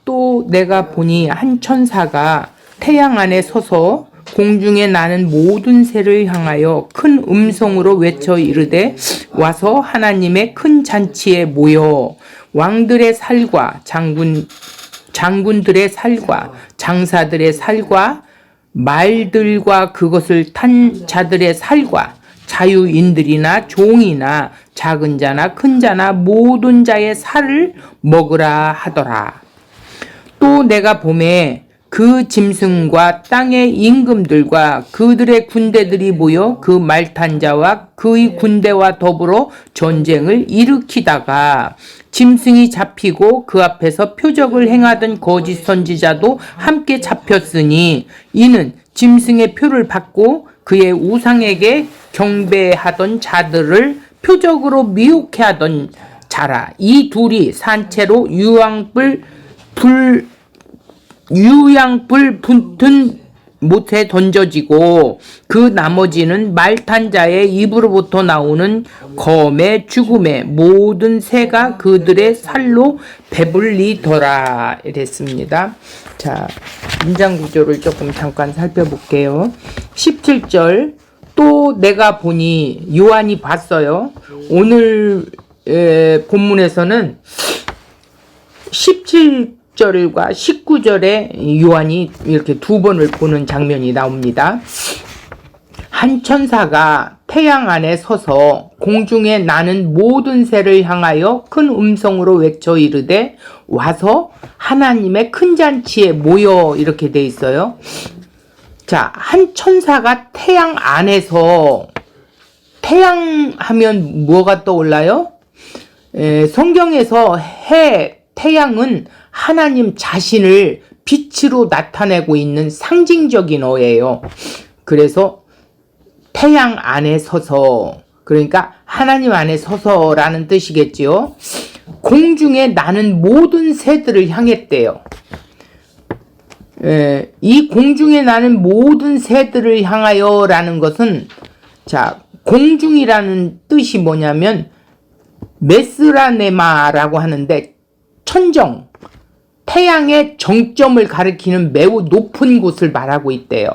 또 내가 보니 한 천사가 태양 안에 서서 공중에 나는 모든 새를 향하여 큰 음성으로 외쳐 이르되 와서 하나님의 큰 잔치에 모여 왕들의 살과 장군들의 살과 장사들의 살과 말들과 그것을 탄 자들의 살과 자유인들이나 종이나 작은 자나 큰 자나 모든 자의 살을 먹으라 하더라. 또 내가 보매 그 짐승과 땅의 임금들과 그들의 군대들이 모여 그 말탄 자와 그의 군대와 더불어 전쟁을 일으키다가 짐승이 잡히고 그 앞에서 표적을 행하던 거짓 선지자도 함께 잡혔으니 이는 짐승의 표를 받고 그의 우상에게 경배하던 자들을 표적으로 미혹해 하던 자라. 이 둘이 산채로 유양불 붙은 못에 던져지고 그 나머지는 말탄 자의 입으로부터 나오는 검의 죽음의 모든 새가 그들의 살로 배불리더라 이랬습니다. 자, 문장 구조를 조금 잠깐 살펴볼게요. 17절 또 내가 보니 요한이 봤어요. 오늘 본문에서는 17절과 19절에 요한이 이렇게 두 번을 보는 장면이 나옵니다. 한 천사가 태양 안에 서서 공중에 나는 모든 새를 향하여 큰 음성으로 외쳐 이르되 와서 하나님의 큰 잔치에 모여 이렇게 돼 있어요. 자, 한 천사가 태양 안에서, 태양 하면 뭐가 떠올라요? 성경에서 태양은 하나님 자신을 빛으로 나타내고 있는 상징적인 어예요. 그래서 태양 안에 서서, 그러니까 하나님 안에 서서라는 뜻이겠지요. 공중에 나는 모든 새들을 향했대요. 이 공중에 나는 모든 새들을 향하여 라는 것은, 자, 공중이라는 뜻이 뭐냐면 메스라네마라고 하는데 천정, 태양의 정점을 가리키는 매우 높은 곳을 말하고 있대요.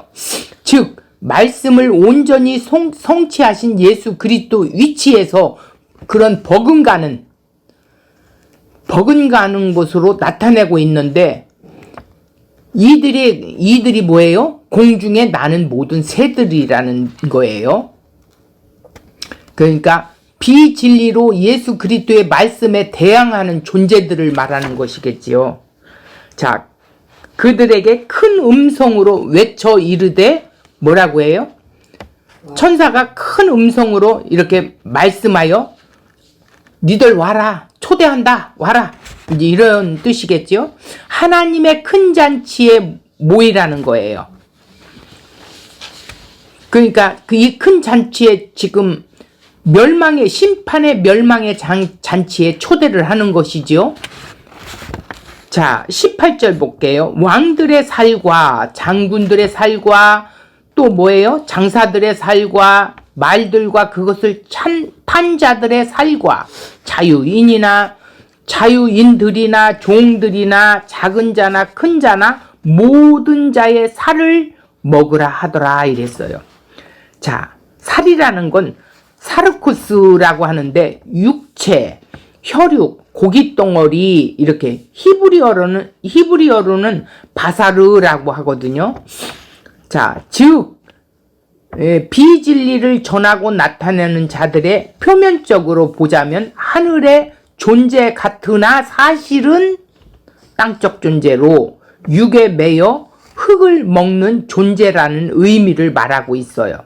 즉 말씀을 온전히 성취하신 예수 그리스도 위치에서 그런 버금가는 곳으로 나타내고 있는데, 이들이 뭐예요? 공중에 나는 모든 새들이라는 거예요. 그러니까 비진리로 예수 그리스도의 말씀에 대항하는 존재들을 말하는 것이겠지요. 자, 그들에게 큰 음성으로 외쳐 이르되 뭐라고 해요? 천사가 큰 음성으로 이렇게 말씀하여 니들 와라, 초대한다, 와라, 이제 이런 뜻이겠죠. 하나님의 큰 잔치에 모이라는 거예요. 그러니까 이 큰 잔치에 지금 심판의 멸망의 잔치에 초대를 하는 것이죠. 자, 18절 볼게요. 왕들의 살과 장군들의 살과 또 뭐예요? 장사들의 살과 말들과 그것을 탄 자들의 살과 자유인들이나 종들이나 작은 자나 큰 자나 모든 자의 살을 먹으라 하더라 이랬어요. 자, 살이라는 건 사르쿠스라고 하는데 육체, 혈육, 고깃덩어리 이렇게 히브리어로는 바사르라고 하거든요. 자, 즉 비진리를 전하고 나타내는 자들의 표면적으로 보자면 하늘의 존재 같으나 사실은 땅적 존재로 육에 매여 흙을 먹는 존재라는 의미를 말하고 있어요.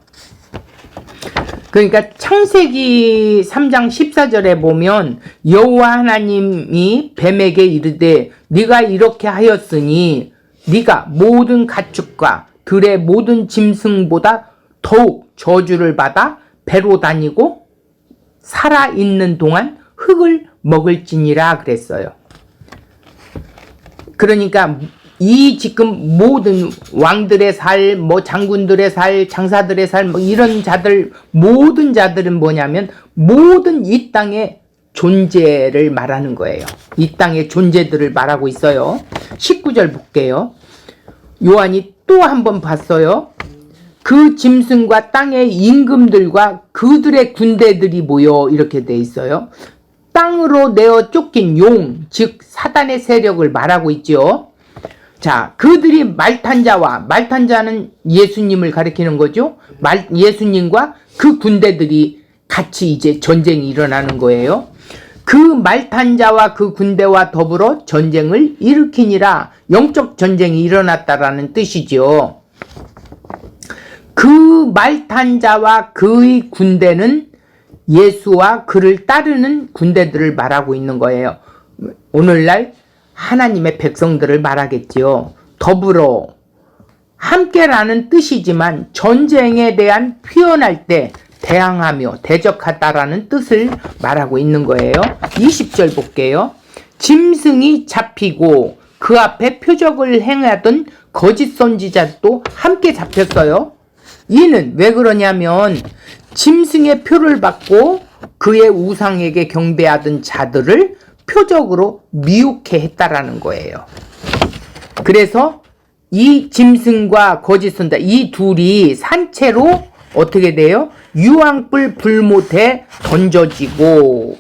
그러니까 창세기 3장 14절에 보면 여호와 하나님이 뱀에게 이르되 네가 이렇게 하였으니 네가 모든 가축과 들의 모든 짐승보다 더욱 저주를 받아 배로 다니고 살아있는 동안 흙을 먹을지니라 그랬어요. 그러니까 이 지금 모든 왕들의 살, 장군들의 살, 장사들의 살, 이런 자들, 모든 자들은 뭐냐면 모든 이 땅에 존재를 말하는 거예요. 이 땅의 존재들을 말하고 있어요. 19절 볼게요. 요한이 또 한 번 봤어요. 그 짐승과 땅의 임금들과 그들의 군대들이 모여, 이렇게 돼 있어요. 땅으로 내어 쫓긴 용, 즉 사단의 세력을 말하고 있죠. 자, 그들이 말탄 자는 예수님을 가리키는 거죠. 예수님과 그 군대들이 같이 이제 전쟁이 일어나는 거예요. 그 말탄 자와 그 군대와 더불어 전쟁을 일으키니라. 영적 전쟁이 일어났다라는 뜻이죠. 그 말탄 자와 그의 군대는 예수와 그를 따르는 군대들을 말하고 있는 거예요. 오늘날 하나님의 백성들을 말하겠지요. 더불어, 함께라는 뜻이지만 전쟁에 대한 표현할 때 대항하며 대적하다라는 뜻을 말하고 있는 거예요. 20절 볼게요. 짐승이 잡히고 그 앞에 표적을 행하던 거짓 선지자도 함께 잡혔어요. 이는 왜 그러냐면 짐승의 표를 받고 그의 우상에게 경배하던 자들을 표적으로 미혹해 했다라는 거예요. 그래서 이 짐승과 거짓 선지자, 이 둘이 산채로 어떻게 돼요? 유황불 불못에 던져지고,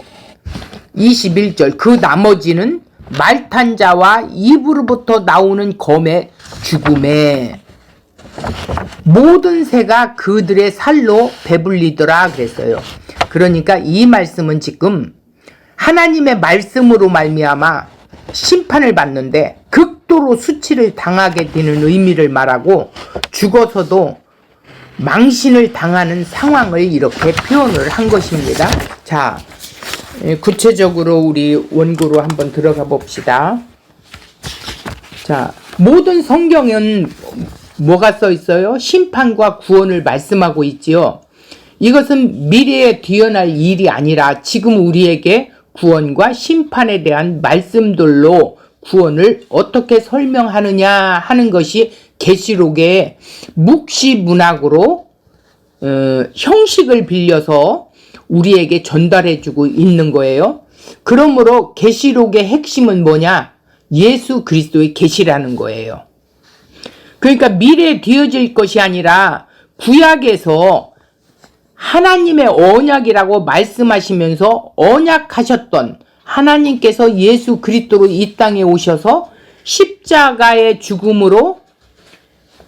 21절, 그 나머지는 말탄 자와 입으로부터 나오는 검의 죽음에 모든 새가 그들의 살로 배불리더라 그랬어요. 그러니까 이 말씀은 지금 하나님의 말씀으로 말미암아 심판을 받는데 극도로 수치를 당하게 되는 의미를 말하고, 죽어서도 망신을 당하는 상황을 이렇게 표현을 한 것입니다. 자, 구체적으로 우리 원고로 한번 들어가 봅시다. 자, 모든 성경은 뭐가 써 있어요? 심판과 구원을 말씀하고 있지요. 이것은 미래에 뒤어날 일이 아니라 지금 우리에게 구원과 심판에 대한 말씀들로 구원을 어떻게 설명하느냐 하는 것이 계시록의 묵시 문학으로 형식을 빌려서 우리에게 전달해주고 있는 거예요. 그러므로 계시록의 핵심은 뭐냐? 예수 그리스도의 계시라는 거예요. 그러니까 미래에 되어질 것이 아니라 구약에서 하나님의 언약이라고 말씀하시면서 언약하셨던 하나님께서 예수 그리스도로 이 땅에 오셔서 십자가의 죽음으로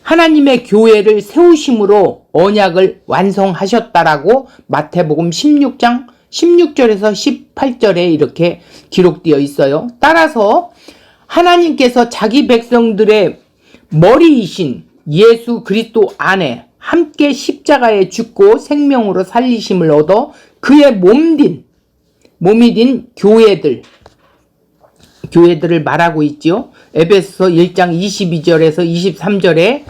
하나님의 교회를 세우심으로 언약을 완성하셨다라고 마태복음 16장 16절에서 18절에 이렇게 기록되어 있어요. 따라서 하나님께서 자기 백성들의 머리이신 예수 그리스도 안에 함께 십자가에 죽고 생명으로 살리심을 얻어 그의 몸이 된 교회들을 말하고 있죠. 에베소서 1장 22절에서 23절에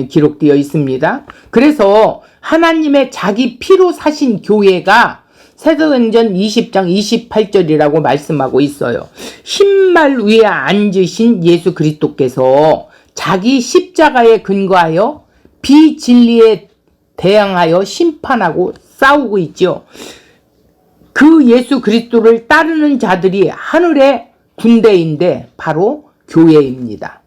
기록되어 있습니다. 그래서 하나님의 자기 피로 사신 교회가 사도행전 20장 28절이라고 말씀하고 있어요. 흰말 위에 앉으신 예수 그리스도께서 자기 십자가에 근거하여 비진리에 대항하여 심판하고 싸우고 있죠. 그 예수 그리스도를 따르는 자들이 하늘의 군대인데 바로 교회입니다.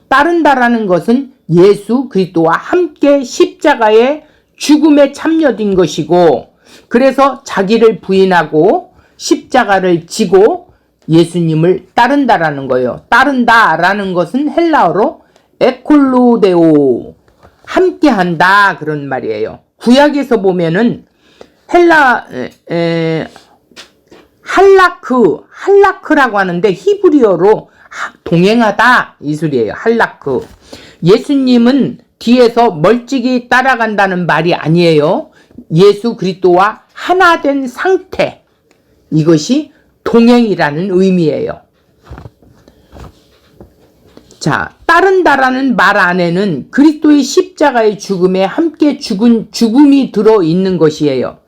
따른다라는 것은 예수 그리스도와 함께 십자가의 죽음에 참여된 것이고, 그래서 자기를 부인하고 십자가를 지고 예수님을 따른다라는 거예요. 따른다라는 것은 헬라어로 에콜로데오, 함께한다 그런 말이에요. 구약에서 보면은 할라크라고 하는데 히브리어로 동행하다 이 소리예요. 할라크. 예수님은 뒤에서 멀찍이 따라간다는 말이 아니에요. 예수 그리스도와 하나 된 상태, 이것이 동행이라는 의미예요. 자, 따른다라는 말 안에는 그리스도의 십자가의 죽음에 함께 죽음이 들어있는 것이에요.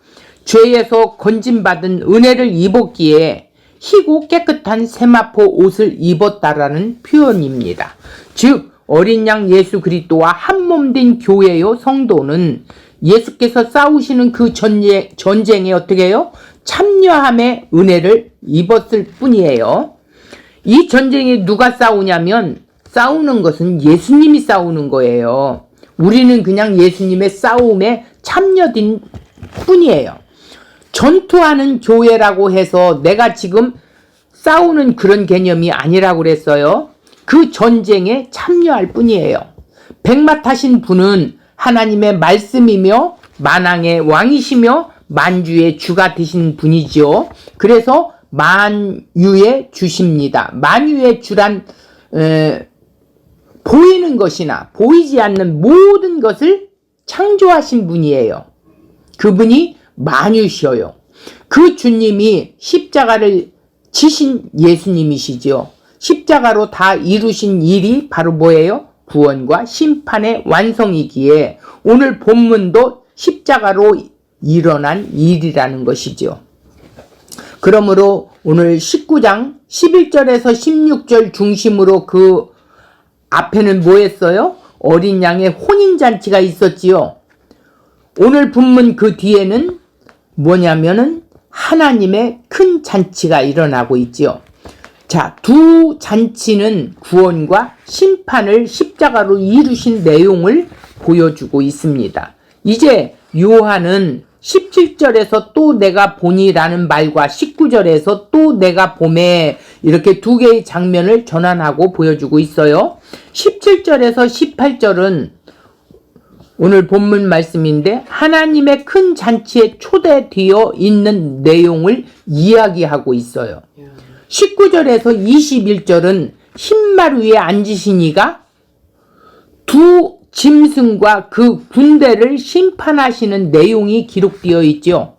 죄에서 건짐받은 은혜를 입었기에 희고 깨끗한 세마포 옷을 입었다라는 표현입니다. 즉 어린 양 예수 그리스도와 한 몸 된 교회요 성도는 예수께서 싸우시는 그 전쟁에 어떻게 해요? 참여함의 은혜를 입었을 뿐이에요. 이 전쟁에 누가 싸우냐면 싸우는 것은 예수님이 싸우는 거예요. 우리는 그냥 예수님의 싸움에 참여된 뿐이에요. 전투하는 교회라고 해서 내가 지금 싸우는 그런 개념이 아니라고 그랬어요. 그 전쟁에 참여할 뿐이에요. 백마 타신 분은 하나님의 말씀이며 만왕의 왕이시며 만주의 주가 되신 분이죠. 그래서 만유의 주십니다. 만유의 주란 보이는 것이나 보이지 않는 모든 것을 창조하신 분이에요. 그분이 만유셔요. 그 주님이 십자가를 지신 예수님이시죠. 십자가로 다 이루신 일이 바로 뭐예요? 구원과 심판의 완성이기에 오늘 본문도 십자가로 일어난 일이라는 것이죠. 그러므로 오늘 19장 11절에서 16절 중심으로 그 앞에는 뭐 했어요? 어린 양의 혼인잔치가 있었지요. 오늘 본문 그 뒤에는 뭐냐면은 하나님의 큰 잔치가 일어나고 있지요. 자, 두 잔치는 구원과 심판을 십자가로 이루신 내용을 보여주고 있습니다. 이제 요한은 17절에서 또 내가 보니라는 말과 19절에서 또 내가 봄에 이렇게 두 개의 장면을 전환하고 보여주고 있어요. 17절에서 18절은 오늘 본문 말씀인데 하나님의 큰 잔치에 초대되어 있는 내용을 이야기하고 있어요. 19절에서 21절은 흰말 위에 앉으신 이가 두 짐승과 그 군대를 심판하시는 내용이 기록되어 있죠.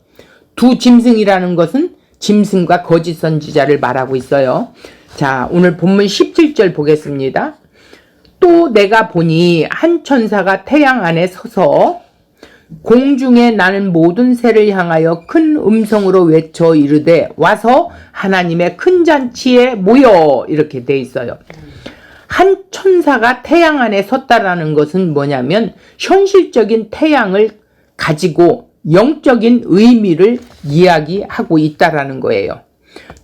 두 짐승이라는 것은 짐승과 거짓 선지자를 말하고 있어요. 자, 오늘 본문 17절 보겠습니다. 또 내가 보니 한 천사가 태양 안에 서서 공중에 나는 모든 새를 향하여 큰 음성으로 외쳐 이르되 와서 하나님의 큰 잔치에 모여, 이렇게 돼 있어요. 한 천사가 태양 안에 섰다라는 것은 뭐냐면 현실적인 태양을 가지고 영적인 의미를 이야기하고 있다라는 거예요.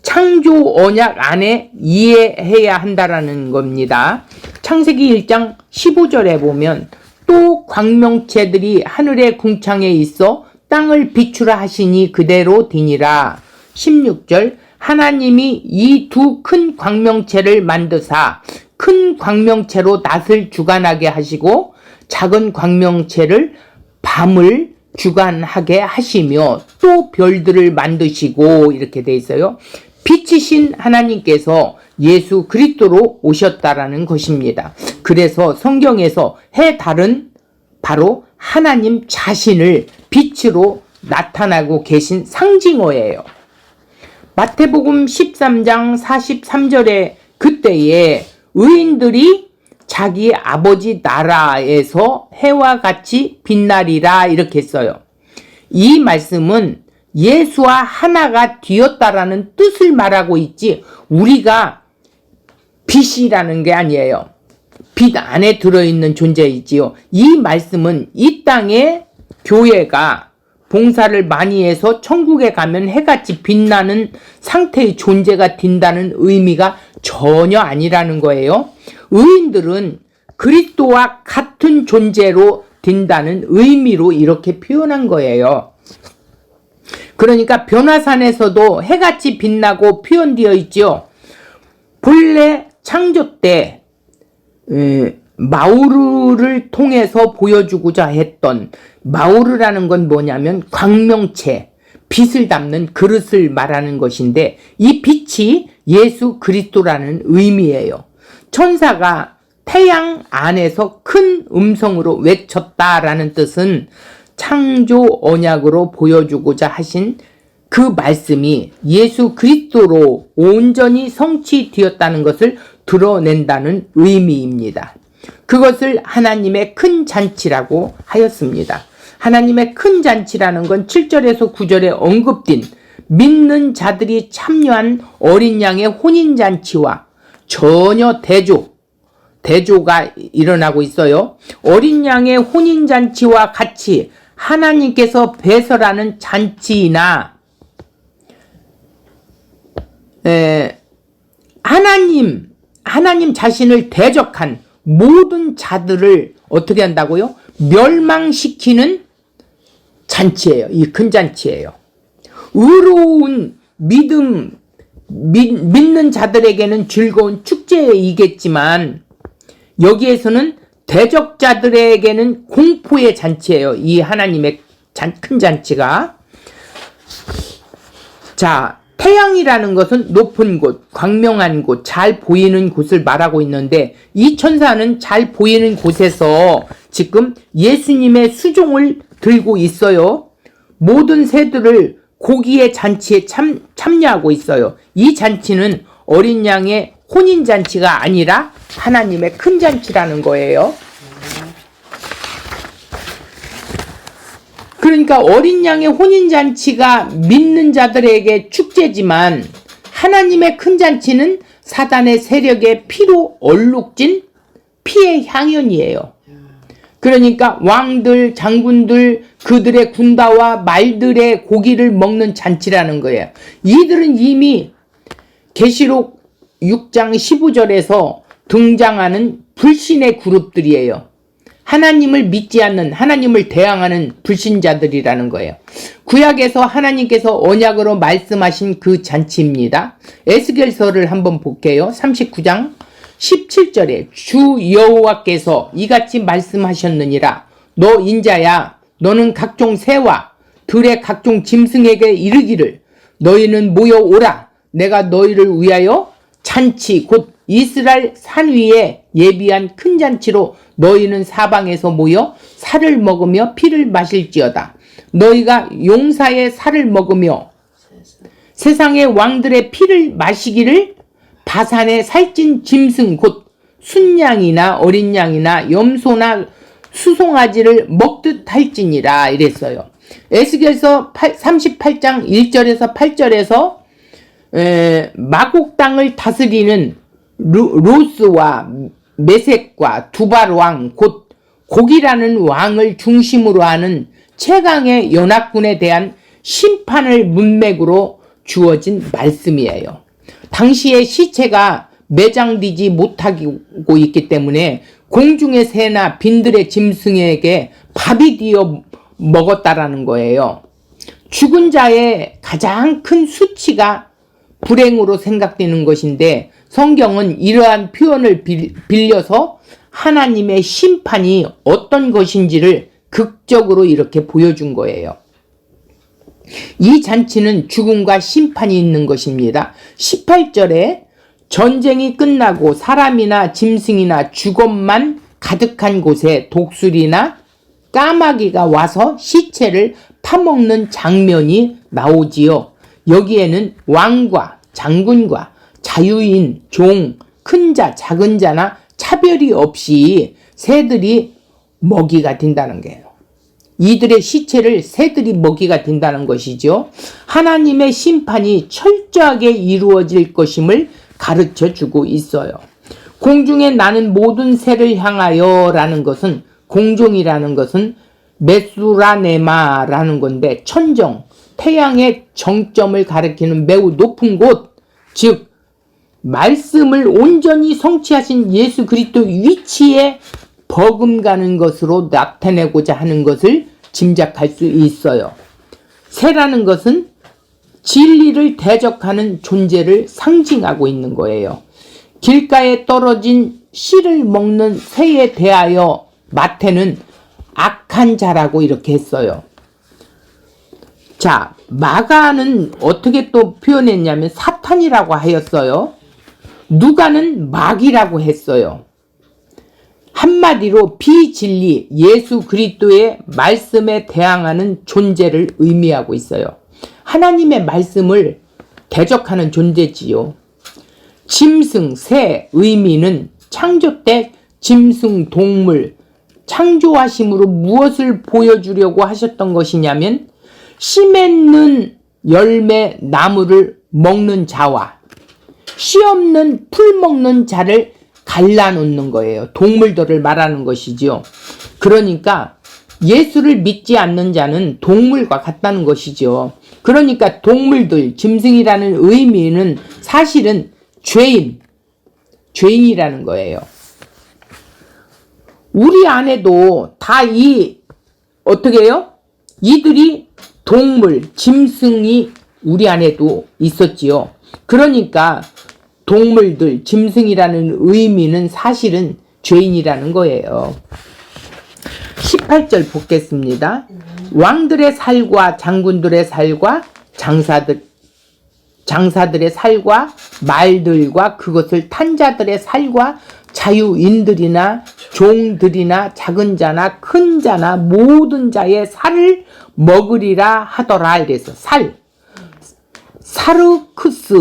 창조 언약 안에 이해해야 한다라는 겁니다. 창세기 1장 15절에 보면 또 광명체들이 하늘의 궁창에 있어 땅을 비추라 하시니 그대로 되니라. 16절 하나님이 이 두 큰 광명체를 만드사 큰 광명체로 낮을 주관하게 하시고 작은 광명체를 밤을 주관하게 하시며 또 별들을 만드시고, 이렇게 돼 있어요. 빛이신 하나님께서 예수 그리스도로 오셨다라는 것입니다. 그래서 성경에서 해 달은 바로 하나님 자신을 빛으로 나타나고 계신 상징어예요. 마태복음 13장 43절에 그때에 의인들이 자기 아버지 나라에서 해와 같이 빛나리라, 이렇게 써요. 이 말씀은 예수와 하나가 되었다라는 뜻을 말하고 있지 우리가 빛이라는 게 아니에요. 빛 안에 들어있는 존재이지요. 이 말씀은 이 땅에 교회가 봉사를 많이 해서 천국에 가면 해같이 빛나는 상태의 존재가 된다는 의미가 전혀 아니라는 거예요. 의인들은 그리스도와 같은 존재로 된다는 의미로 이렇게 표현한 거예요. 그러니까 변화산에서도 해같이 빛나고 표현되어 있죠. 본래 창조 때 마우르를 통해서 보여주고자 했던, 마우르라는 건 뭐냐면 광명체, 빛을 담는 그릇을 말하는 것인데 이 빛이 예수 그리스도라는 의미예요. 천사가 태양 안에서 큰 음성으로 외쳤다라는 뜻은 창조 언약으로 보여주고자 하신 그 말씀이 예수 그리스도로 온전히 성취되었다는 것을 드러낸다는 의미입니다. 그것을 하나님의 큰 잔치라고 하였습니다. 하나님의 큰 잔치라는 건 7절에서 9절에 언급된 믿는 자들이 참여한 어린 양의 혼인잔치와 전혀 대조가 일어나고 있어요. 어린 양의 혼인잔치와 같이 하나님께서 배설하는 잔치이나 하나님 자신을 대적한 모든 자들을 어떻게 한다고요? 멸망시키는 잔치예요. 이 큰 잔치예요. 의로운 믿는 자들에게는 즐거운 축제이겠지만 여기에서는 대적자들에게는 공포의 잔치예요. 이 하나님의 큰 잔치가. 자, 태양이라는 것은 높은 곳, 광명한 곳, 잘 보이는 곳을 말하고 있는데 이 천사는 잘 보이는 곳에서 지금 예수님의 수종을 들고 있어요. 모든 새들을 고기의 잔치에 참여하고 있어요. 이 잔치는 어린 양의 혼인잔치가 아니라 하나님의 큰 잔치라는 거예요. 그러니까 어린 양의 혼인잔치가 믿는 자들에게 축제지만 하나님의 큰 잔치는 사단의 세력의 피로 얼룩진 피의 향연이에요. 그러니까 왕들, 장군들, 그들의 군다와 말들의 고기를 먹는 잔치라는 거예요. 이들은 이미 계시록 6장 15절에서 등장하는 불신의 그룹들이에요. 하나님을 믿지 않는, 하나님을 대항하는 불신자들이라는 거예요. 구약에서 하나님께서 언약으로 말씀하신 그 잔치입니다. 에스겔서를 한번 볼게요. 39장 17절에 주 여호와께서 이같이 말씀하셨느니라. 너 인자야, 너는 각종 새와 들의 각종 짐승에게 이르기를 너희는 모여오라. 내가 너희를 위하여 잔치 곧 이스라엘 산 위에 예비한 큰 잔치로 너희는 사방에서 모여 살을 먹으며 피를 마실지어다. 너희가 용사의 살을 먹으며 세상의 왕들의 피를 마시기를 바산의 살찐 짐승 곧 순양이나 어린 양이나 염소나 수송아지를 먹듯 할지니라 이랬어요. 에스겔서 38장 1절에서 8절에서 마곡 땅을 다스리는 로스와 메섹과 두발 왕 곧 곡이라는 왕을 중심으로 하는 최강의 연합군에 대한 심판을 문맥으로 주어진 말씀이에요. 당시의 시체가 매장되지 못하고 있기 때문에 공중의 새나 빈들의 짐승에게 밥이 되어 먹었다라는 거예요. 죽은 자의 가장 큰 수치가 불행으로 생각되는 것인데 성경은 이러한 표현을 빌려서 하나님의 심판이 어떤 것인지를 극적으로 이렇게 보여준 거예요. 이 잔치는 죽음과 심판이 있는 것입니다. 18절에 전쟁이 끝나고 사람이나 짐승이나 죽음만 가득한 곳에 독수리나 까마귀가 와서 시체를 파먹는 장면이 나오지요. 여기에는 왕과 장군과 자유인, 종, 큰 자, 작은 자나 차별이 없이 새들이 먹이가 된다는 거예요. 이들의 시체를 새들이 먹이가 된다는 것이죠. 하나님의 심판이 철저하게 이루어질 것임을 가르쳐 주고 있어요. 공중에 나는 모든 새를 향하여 라는 것은, 공중이라는 것은 메수라네마라는 건데 천정, 태양의 정점을 가리키는 매우 높은 곳, 즉 말씀을 온전히 성취하신 예수 그리스도 위치에 버금가는 것으로 나타내고자 하는 것을 짐작할 수 있어요. 새라는 것은 진리를 대적하는 존재를 상징하고 있는 거예요. 길가에 떨어진 씨를 먹는 새에 대하여 마태는 악한 자라고 이렇게 했어요. 자, 마가는 어떻게 또 표현했냐면 사탄이라고 하였어요. 누가는 마귀라고 했어요. 한마디로 비진리, 예수 그리스도의 말씀에 대항하는 존재를 의미하고 있어요. 하나님의 말씀을 대적하는 존재지요. 짐승, 새 의미는 창조 때 짐승, 동물, 창조하심으로 무엇을 보여주려고 하셨던 것이냐면 씨 맺는 열매 나무를 먹는 자와 씨 없는 풀 먹는 자를 갈라놓는 거예요. 동물들을 말하는 것이지요. 그러니까 예수를 믿지 않는 자는 동물과 같다는 것이죠. 그러니까 동물들, 짐승이라는 의미는 사실은 죄인이라는 거예요. 우리 안에도 다 어떻게 해요? 이들이 동물, 짐승이 우리 안에도 있었지요. 그러니까 동물들, 짐승이라는 의미는 사실은 죄인이라는 거예요. 18절 보겠습니다. 왕들의 살과 장군들의 살과 장사들의 살과 말들과 그것을 탄 자들의 살과 자유인들이나 종들이나 작은 자나 큰 자나 모든 자의 살을 먹으리라 하더라. 이래서 사르크스,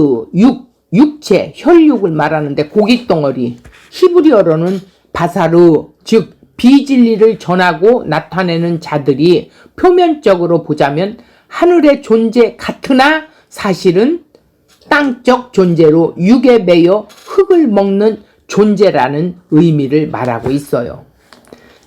육체, 혈육을 말하는데 고깃덩어리, 히브리어로는 바사르, 즉 비진리를 전하고 나타내는 자들이 표면적으로 보자면 하늘의 존재 같으나 사실은 땅적 존재로 육에 매여 흙을 먹는 존재라는 의미를 말하고 있어요.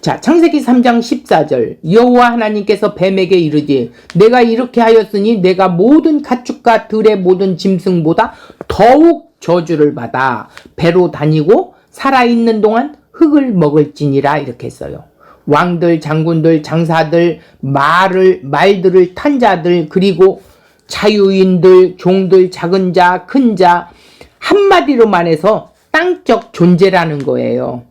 자, 창세기 3장 14절 여호와 하나님께서 뱀에게 이르되 내가 이렇게 하였으니 내가 모든 가축과 들의 모든 짐승보다 더욱 저주를 받아 배로 다니고 살아있는 동안 흙을 먹을지니라. 이렇게 했어요. 왕들, 장군들, 장사들, 말들을 탄 자들, 그리고 자유인들, 종들, 작은 자, 큰 자, 한마디로 말해서 땅적 존재라는 거예요.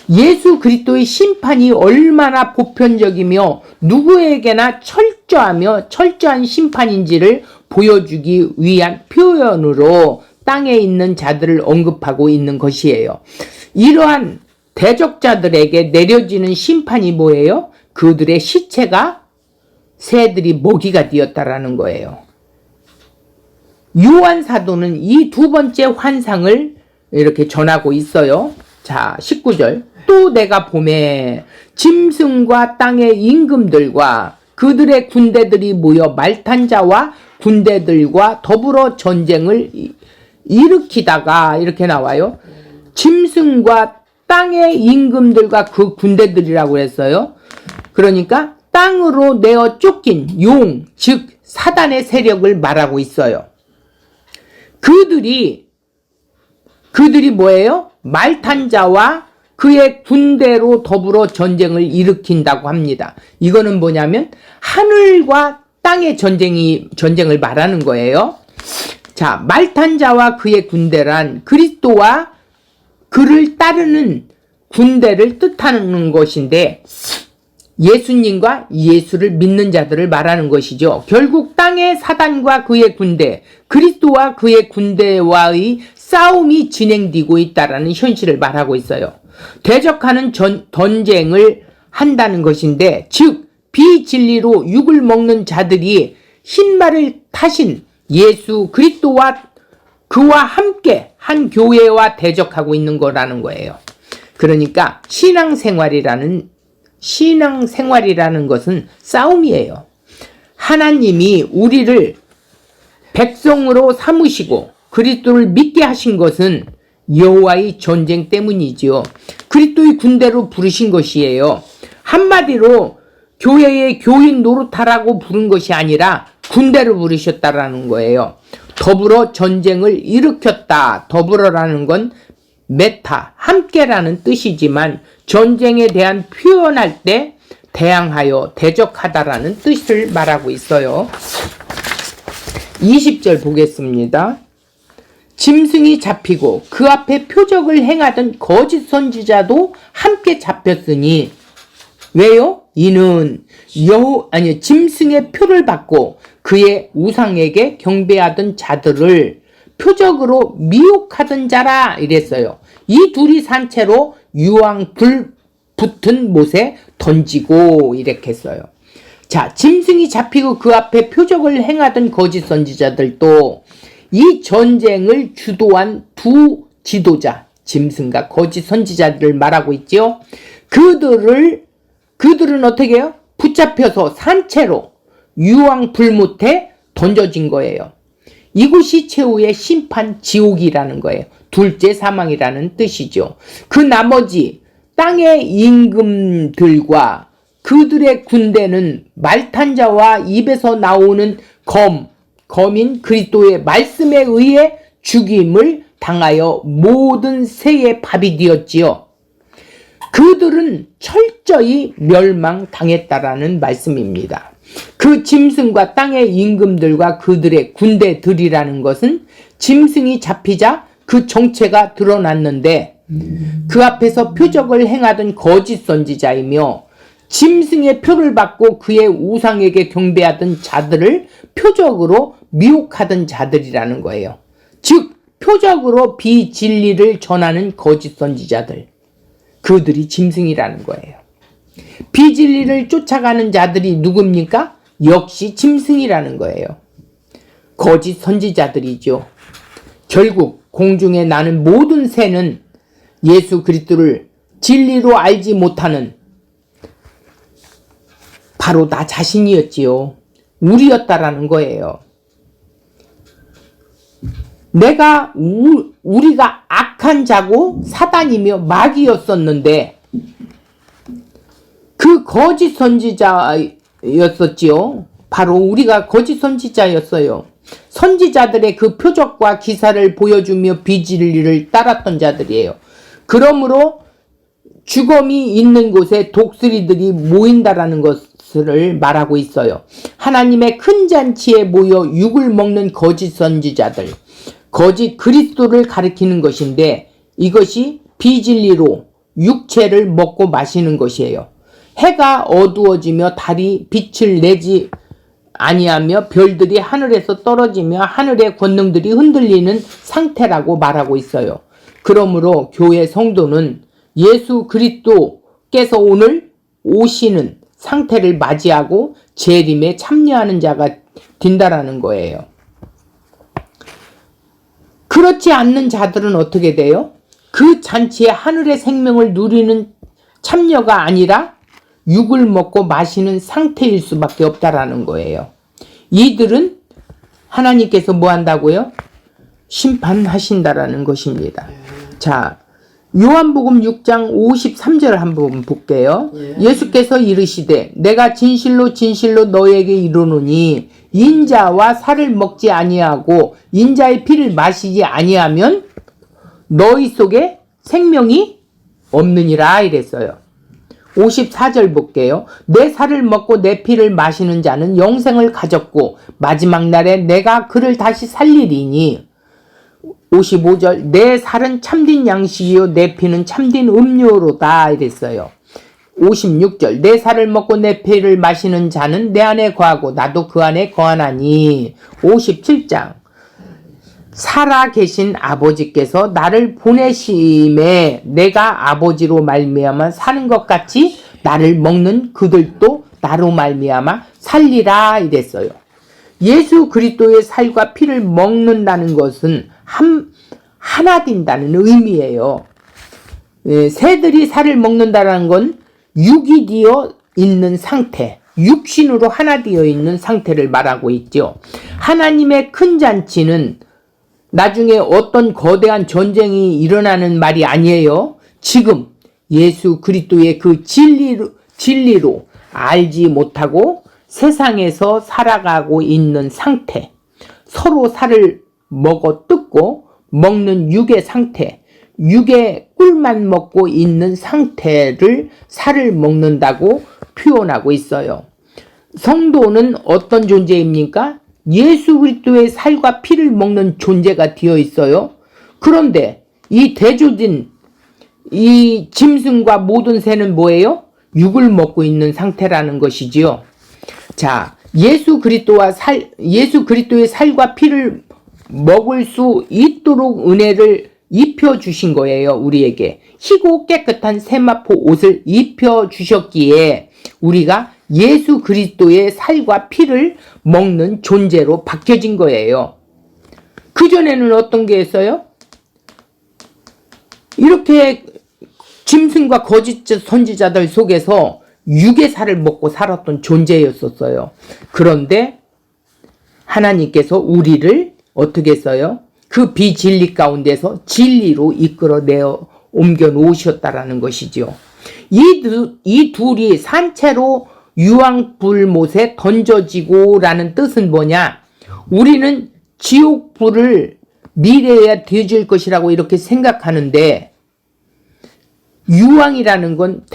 예수 그리스도의 심판이 얼마나 보편적이며 누구에게나 철저한 심판인지를 보여주기 위한 표현으로 땅에 있는 자들을 언급하고 있는 것이에요. 이러한 대적자들에게 내려지는 심판이 뭐예요? 그들의 시체가 새들이 먹이가 되었다라는 거예요. 요한 사도는 이 두 번째 환상을 이렇게 전하고 있어요. 자, 19절 또 내가 보매 짐승과 땅의 임금들과 그들의 군대들이 모여 말탄 자와 군대들과 더불어 전쟁을 일으키다가 이렇게 나와요. 짐승과 땅의 임금들과 그 군대들이라고 했어요. 그러니까 땅으로 내어 쫓긴 용, 즉 사단의 세력을 말하고 있어요. 그들이 뭐예요? 말탄 자와 그의 군대로 더불어 전쟁을 일으킨다고 합니다. 이거는 뭐냐면 하늘과 땅의 전쟁을 말하는 거예요. 자, 말탄 자와 그의 군대란 그리스도와 그를 따르는 군대를 뜻하는 것인데 예수님과 예수를 믿는 자들을 말하는 것이죠. 결국 땅의 사단과 그의 군대, 그리스도와 그의 군대와의 싸움이 진행되고 있다라는 현실을 말하고 있어요. 대적하는 전쟁을 한다는 것인데, 즉 비진리로 육을 먹는 자들이 흰말을 타신 예수 그리스도와 그와 함께 한 교회와 대적하고 있는 거라는 거예요. 그러니까 신앙생활이라는 것은 싸움이에요. 하나님이 우리를 백성으로 삼으시고 그리스도를 믿게 하신 것은 여호와의 전쟁 때문이지요. 그리스도의 군대로 부르신 것이에요. 한마디로 교회의 교인 노릇하라고 부른 것이 아니라 군대로 부르셨다라는 거예요. 더불어 전쟁을 일으켰다. 더불어라는 건 메타, 함께라는 뜻이지만 전쟁에 대한 표현할 때 대항하여 대적하다라는 뜻을 말하고 있어요. 20절 보겠습니다. 짐승이 잡히고 그 앞에 표적을 행하던 거짓 선지자도 함께 잡혔으니 왜요? 이는 짐승의 표를 받고 그의 우상에게 경배하던 자들을 표적으로 미혹하던 자라 이랬어요. 이 둘이 산채로 유황 불 붙은 못에 던지고 이렇게 했어요. 자, 짐승이 잡히고 그 앞에 표적을 행하던 거짓 선지자들도 이 전쟁을 주도한 두 지도자, 짐승과 거짓 선지자들을 말하고 있죠. 그들은 어떻게 해요? 붙잡혀서 산채로 유황 불못에 던져진 거예요. 이곳이 최후의 심판 지옥이라는 거예요. 둘째 사망이라는 뜻이죠. 그 나머지 땅의 임금들과 그 그들의 군대는 말탄 자와 입에서 나오는 검인 그리스도의 말씀에 의해 죽임을 당하여 모든 새의 밥이 되었지요. 그들은 철저히 멸망당했다라는 말씀입니다. 그 짐승과 땅의 임금들과 그들의 군대들이라는 것은 짐승이 잡히자 그 정체가 드러났는데 그 앞에서 표적을 행하던 거짓 선지자이며 짐승의 표를 받고 그의 우상에게 경배하던 자들을 표적으로 미혹하던 자들이라는 거예요. 즉 표적으로 비진리를 전하는 거짓 선지자들, 그들이 짐승이라는 거예요. 비진리를 쫓아가는 자들이 누굽니까? 역시 짐승이라는 거예요. 거짓 선지자들이죠. 결국 공중에 나는 모든 새는 예수 그리스도를 진리로 알지 못하는 바로 나 자신이었지요. 우리였다라는 거예요. 우리가 악한 자고 사단이며 마귀였었는데 그 거짓 선지자였었지요. 바로 우리가 거짓 선지자였어요. 선지자들의 그 표적과 기사를 보여주며 비진리를 따랐던 자들이에요. 그러므로 죽음이 있는 곳에 독수리들이 모인다라는 것을 말하고 있어요. 하나님의 큰 잔치에 모여 육을 먹는 거짓 선지자들, 거짓 그리스도를 가리키는 것인데 이것이 비진리로 육체를 먹고 마시는 것이에요. 해가 어두워지며 달이 빛을 내지 아니하며 별들이 하늘에서 떨어지며 하늘의 권능들이 흔들리는 상태라고 말하고 있어요. 그러므로 교회 성도는 예수 그리스도께서 오늘 오시는 상태를 맞이하고 재림에 참여하는 자가 된다라는 거예요. 그렇지 않는 자들은 어떻게 돼요? 그 잔치에 하늘의 생명을 누리는 참여가 아니라 육을 먹고 마시는 상태일 수밖에 없다라는 거예요. 이들은 하나님께서 뭐 한다고요? 심판하신다라는 것입니다. 자, 요한복음 6장 53절 한번 볼게요. 예수께서 이르시되 내가 진실로 진실로 너에게 이르노니 인자와 살을 먹지 아니하고 인자의 피를 마시지 아니하면 너희 속에 생명이 없느니라 이랬어요. 54절 볼게요. 내 살을 먹고 내 피를 마시는 자는 영생을 가졌고 마지막 날에 내가 그를 다시 살리리니 55절 내 살은 참된 양식이요 내 피는 참된 음료로다 이랬어요. 56절 내 살을 먹고 내 피를 마시는 자는 내 안에 거하고 나도 그 안에 거하나니 57장 살아 계신 아버지께서 나를 보내심에 내가 아버지로 말미암아 사는 것 같이 나를 먹는 그들도 나로 말미암아 살리라 이랬어요. 예수 그리스도의 살과 피를 먹는다는 것은 하나 된다는 의미예요. 새들이 살을 먹는다는 건 육이 되어 있는 상태, 육신으로 하나 되어 있는 상태를 말하고 있죠. 하나님의 큰 잔치는 나중에 어떤 거대한 전쟁이 일어나는 말이 아니에요. 지금 예수 그리스도의 그 진리로 알지 못하고 세상에서 살아가고 있는 상태, 서로 살을 먹어 뜯고 먹는 육의 상태, 육의 꿀만 먹고 있는 상태를 살을 먹는다고 표현하고 있어요. 성도는 어떤 존재입니까? 예수 그리스도의 살과 피를 먹는 존재가 되어 있어요. 그런데 이 대조진 이 짐승과 모든 새는 뭐예요? 육을 먹고 있는 상태라는 것이지요. 자, 예수 그리스도의 살과 피를 먹을 수 있도록 은혜를 입혀 주신 거예요. 우리에게 희고 깨끗한 세마포 옷을 입혀 주셨기에 우리가 예수 그리스도의 살과 피를 먹는 존재로 바뀌어진 거예요. 그전에는 어떤 게 있어요? 이렇게 짐승과 거짓 선지자들 속에서 육의 살을 먹고 살았던 존재였었어요. 그런데 하나님께서 우리를 어떻게 했어요? 그 비진리 가운데서 진리로 이끌어내어 옮겨 놓으셨다라는 것이죠. 이 둘이 산채로 유황불못에 던져지고 라는 뜻은 뭐냐? 우리는 지옥불을 미래에 되어질 것이라고 이렇게 생각하는데, 유황이라는 건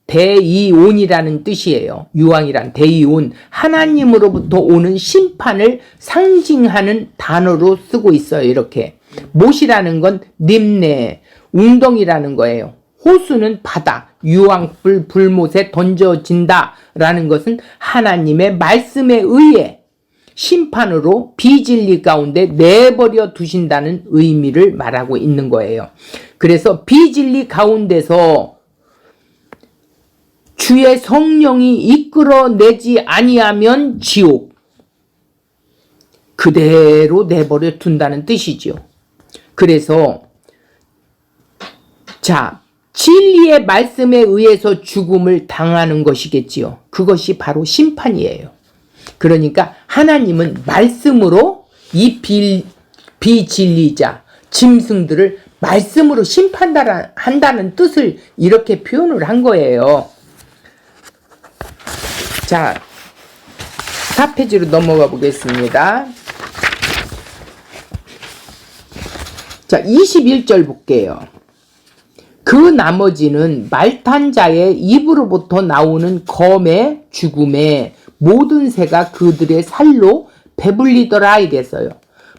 대이온이라는 뜻이에요. 유황이란 대이온, 하나님으로부터 오는 심판을 상징하는 단어로 쓰고 있어요. 이렇게 못이라는 건 림네, 웅덩이라는 거예요. 호수는 바다, 유황불 불못에 던져진다 라는 것은 하나님의 말씀에 의해 심판으로 비진리 가운데 내버려 두신다는 의미를 말하고 있는 거예요. 그래서 비진리 가운데서 주의 성령이 이끌어내지 아니하면 지옥, 그대로 내버려 둔다는 뜻이지요. 그래서 진리의 말씀에 의해서 죽음을 당하는 것이겠지요. 그것이 바로 심판이에요. 그러니까 하나님은 말씀으로 이 비진리자, 짐승들을 말씀으로 심판한다는 뜻을 이렇게 표현을 한 거예요. 자, 4페이지로 넘어가 보겠습니다. 자, 21절 볼게요. 그 나머지는 말탄 자의 입으로부터 나오는 검의 죽음에 모든 새가 그들의 살로 배불리더라 이랬어요.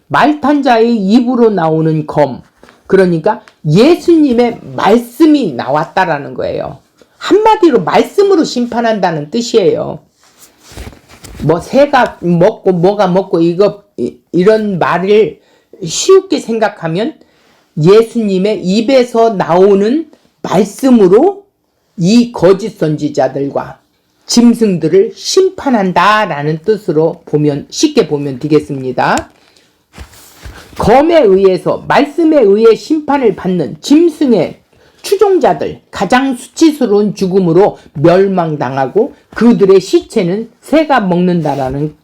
말탄 자의 입으로 나오는 검, 그러니까 예수님의 말씀이 나왔다라는 거예요. 한마디로 말씀으로 심판한다는 뜻이에요. 뭐 새가 먹고 뭐가 먹고 이런 말을 쉽게 생각하면 예수님의 입에서 나오는 말씀으로 이 거짓 선지자들과 짐승들을 심판한다라는 뜻으로 쉽게 보면 되겠습니다. 검에 의해서, 말씀에 의해 심판을 받는 짐승의 추종자들, 가장 수치스러운 죽음으로 멸망당하고 그들의 시체는 새가 먹는다라는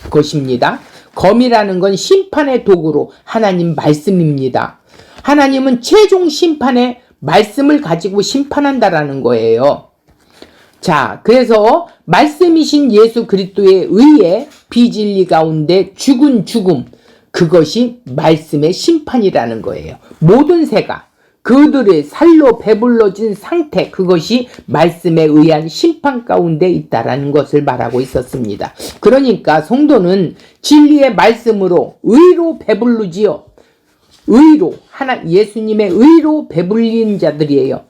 것입니다. 검이라는 건 심판의 도구로 하나님 말씀입니다. 하나님은 최종 심판의 말씀을 가지고 심판한다라는 거예요. 자, 그래서 말씀이신 예수 그리스도에 의해 비진리 가운데 죽은 죽음, 그것이 말씀의 심판이라는 거예요. 모든 새가 그들의 살로 배불러진 상태, 그것이 말씀에 의한 심판 가운데 있다라는 것을 말하고 있었습니다. 그러니까 성도는 진리의 말씀으로 의로 배불르지요. 의로, 예수님의 의로 배불린 자들이에요.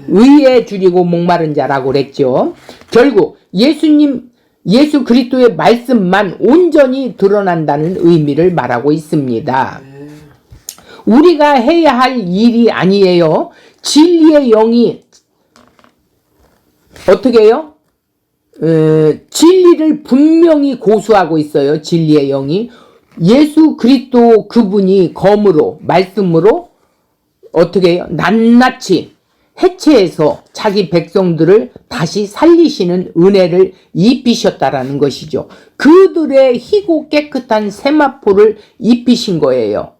의에 줄이고 목마른 자라고 그랬죠. 결국 예수 그리스도의 말씀만 온전히 드러난다는 의미를 말하고 있습니다. 우리가 해야 할 일이 아니에요. 진리의 영이 어떻게 해요? 진리를 분명히 고수하고 있어요. 진리의 영이. 예수 그리스도 그분이 검으로, 말씀으로 어떻게 해요? 낱낱이 해체해서 자기 백성들을 다시 살리시는 은혜를 입히셨다라는 것이죠. 그들의 희고 깨끗한 세마포를 입히신 거예요.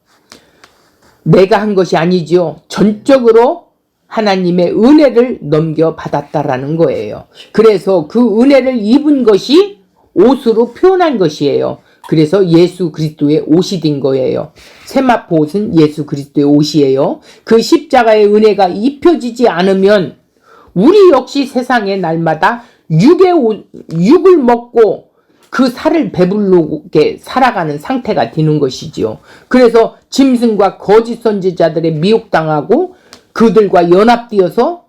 내가 한 것이 아니지요. 전적으로 하나님의 은혜를 넘겨받았다라는 거예요. 그래서 그 은혜를 입은 것이 옷으로 표현한 것이에요. 그래서 예수 그리스도의 옷이 된 거예요. 세마포 옷은 예수 그리스도의 옷이에요. 그 십자가의 은혜가 입혀지지 않으면 우리 역시 세상에 날마다 육을 먹고 그 살을 배불르게 살아가는 상태가 되는 것이지요. 그래서 짐승과 거짓 선지자들의 미혹당하고 그들과 연합되어서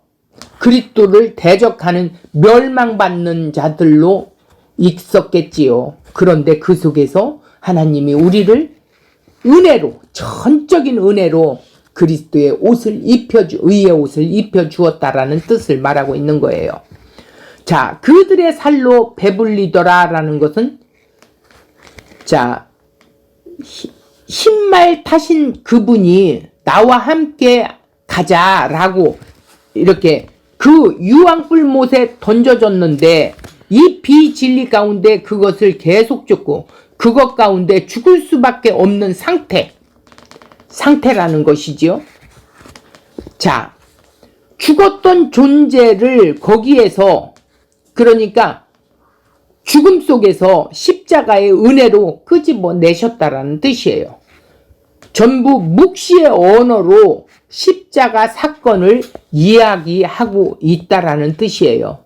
그리스도를 대적하는 멸망받는 자들로 있었겠지요. 그런데 그 속에서 하나님이 우리를 은혜로, 전적인 은혜로 그리스도의 옷을 의의 옷을 입혀 주었다라는 뜻을 말하고 있는 거예요. 자, 그들의 살로 배불리더라 라는 것은, 자, 흰말 타신 그분이 나와 함께 가자라고 이렇게 그 유황불못에 던져졌는데 이 비진리 가운데 그것을 계속 쫓고 그것 가운데 죽을 수밖에 없는 상태라는 것이지요. 자, 죽었던 존재를 거기에서, 그러니까 죽음 속에서 십자가의 은혜로 끄집어내셨다라는 뜻이에요. 전부 묵시의 언어로 십자가 사건을 이야기하고 있다라는 뜻이에요.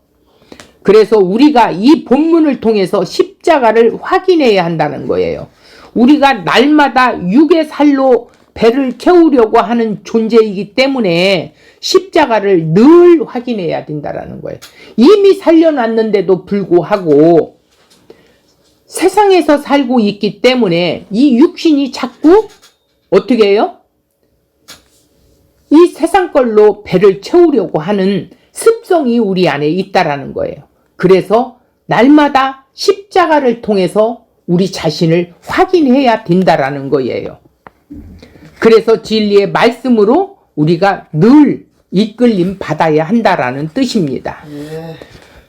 그래서 우리가 이 본문을 통해서 십자가를 확인해야 한다는 거예요. 우리가 날마다 육의 살로 배를 채우려고 하는 존재이기 때문에 십자가를 늘 확인해야 된다는 거예요. 이미 살려놨는데도 불구하고 세상에서 살고 있기 때문에 이 육신이 자꾸 어떻게 해요? 이 세상 걸로 배를 채우려고 하는 습성이 우리 안에 있다라는 거예요. 그래서 날마다 십자가를 통해서 우리 자신을 확인해야 된다라는 거예요. 그래서 진리의 말씀으로 우리가 늘 이끌림 받아야 한다라는 뜻입니다.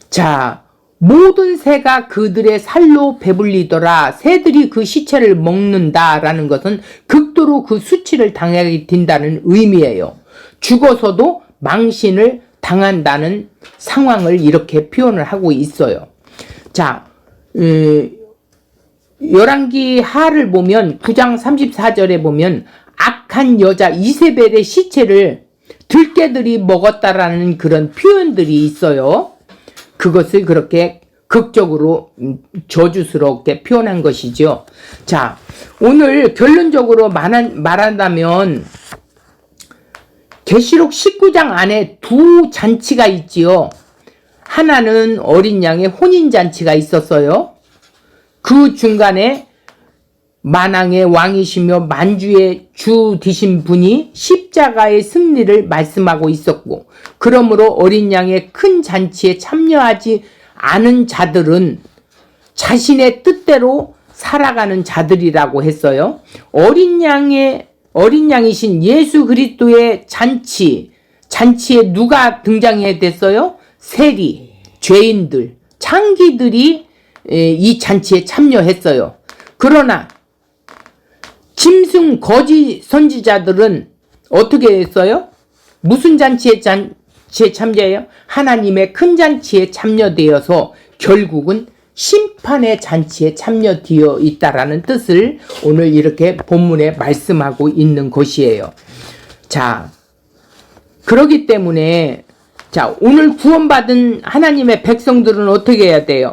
자, 모든 새가 그들의 살로 배불리더라. 새들이 그 시체를 먹는다라는 것은 극도로 그 수치를 당하게 된다는 의미예요. 죽어서도 망신을 당한다는 상황을 이렇게 표현을 하고 있어요. 자, 열왕기 하를 보면 9장 34절에 보면 악한 여자 이세벨의 시체를 들깨들이 먹었다라는 그런 표현들이 있어요. 그것을 그렇게 극적으로 저주스럽게 표현한 것이죠. 자, 오늘 결론적으로 말한다면 계시록 19장 안에 두 잔치가 있지요. 하나는 어린 양의 혼인잔치가 있었어요. 그 중간에 만왕의 왕이시며 만주의 주 되신 분이 십자가의 승리를 말씀하고 있었고, 그러므로 어린 양의 큰 잔치에 참여하지 않은 자들은 자신의 뜻대로 살아가는 자들이라고 했어요. 어린 양이신 예수 그리스도의 잔치에 누가 등장해야 됐어요? 세리, 죄인들, 창기들이 이 잔치에 참여했어요. 그러나 짐승 거짓 선지자들은 어떻게 했어요? 무슨 잔치에 참여해요? 하나님의 큰 잔치에 참여되어서 결국은 심판의 잔치에 참여되어 있다라는 뜻을 오늘 이렇게 본문에 말씀하고 있는 것이에요. 자, 그렇기 때문에 자, 오늘 구원받은 하나님의 백성들은 어떻게 해야 돼요?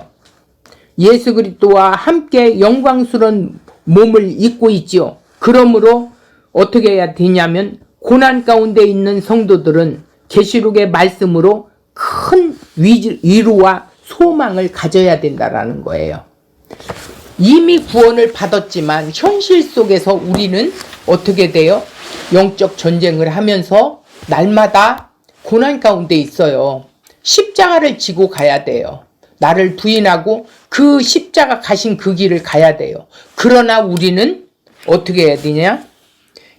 예수 그리스도와 함께 영광스러운 몸을 입고 있지요. 그러므로 어떻게 해야 되냐면 고난 가운데 있는 성도들은 계시록의 말씀으로 큰 위로와 소망을 가져야 된다라는 거예요. 이미 구원을 받았지만 현실 속에서 우리는 어떻게 돼요? 영적 전쟁을 하면서 날마다 고난 가운데 있어요. 십자가를 지고 가야 돼요. 나를 부인하고 그 십자가 가신 그 길을 가야 돼요. 그러나 우리는 어떻게 해야 되냐?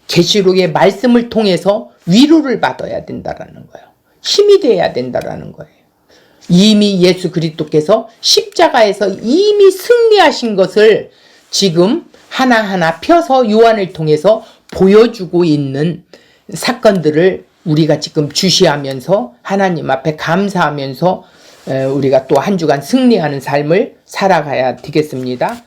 계시록의 말씀을 통해서 위로를 받아야 된다라는 거예요. 힘이 돼야 된다라는 거예요. 이미 예수 그리스도께서 십자가에서 이미 승리하신 것을 지금 하나하나 펴서 요한을 통해서 보여주고 있는 사건들을 우리가 지금 주시하면서 하나님 앞에 감사하면서 우리가 또 한 주간 승리하는 삶을 살아가야 되겠습니다.